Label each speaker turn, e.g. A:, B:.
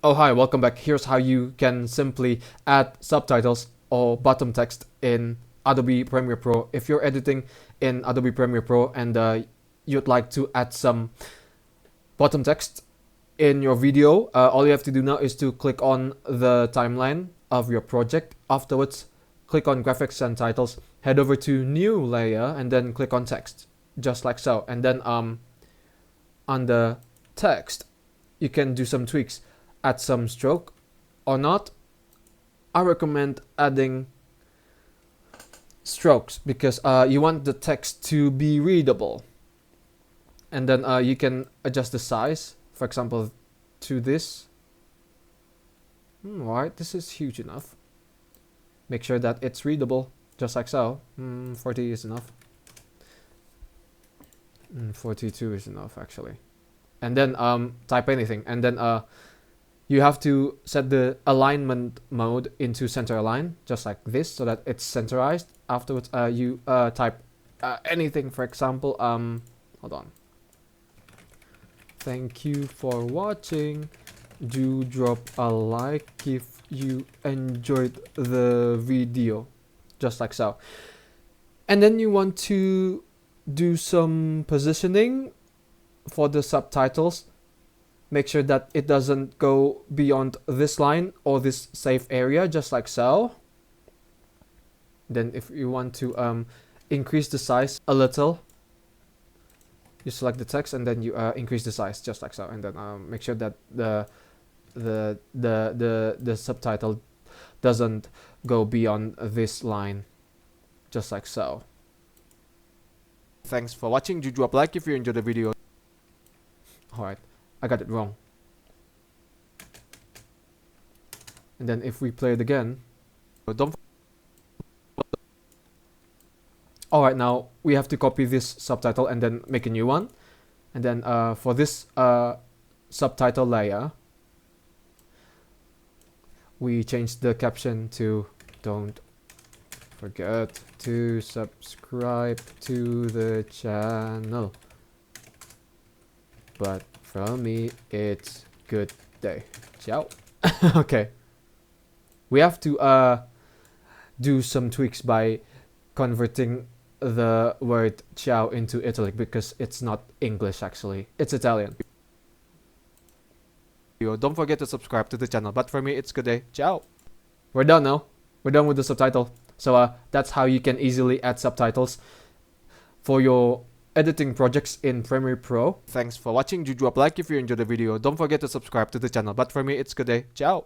A: Oh hi, welcome back. Here's how you can simply add subtitles or bottom text in Adobe Premiere Pro. If you're editing in Adobe Premiere Pro and you'd like to add some bottom text in your video, all you have to do now is to click on the timeline of your project. Afterwards, click on graphics and titles, head over to new layer and then click on text, just like so. And then on the text, you can do some tweaks. Add some stroke or not. I recommend adding strokes because you want the text to be readable. And then you can adjust the size, for example, to this. Right, this is huge enough. Make sure that it's readable, just like so. 40 is enough. 42 is enough actually. And then type anything, and then you have to set the alignment mode into center align, just like this, so that it's centerized. Afterwards, you type anything, for example, hold on. Thank you for watching. Do drop a like if you enjoyed the video, just like so. And then you want to do some positioning for the subtitles. Make sure that it doesn't go beyond this line or this safe area, just like so. Then if you want to increase the size a little, you select the text and then you increase the size, just like so. And then make sure that the subtitle doesn't go beyond this line, just like so. Thanks for watching. Do drop a like if you enjoyed the video. Alright, I got it wrong. And then if we play it again, don't. Alright, now we have to copy this subtitle and then make a new one. And then for this subtitle layer, we change the caption to "Don't forget to subscribe to the channel. But from me, it's good day. Ciao." Okay. We have to do some tweaks by converting the word ciao into italic because it's not English actually. It's Italian. Don't forget to subscribe to the channel. But for me, it's good day. Ciao. We're done now. We're done with the subtitle. So that's how you can easily add subtitles for your editing projects in Premiere Pro. Thanks for watching. Do drop a like if you enjoyed the video. Don't forget to subscribe to the channel. But for me, it's good day. Ciao.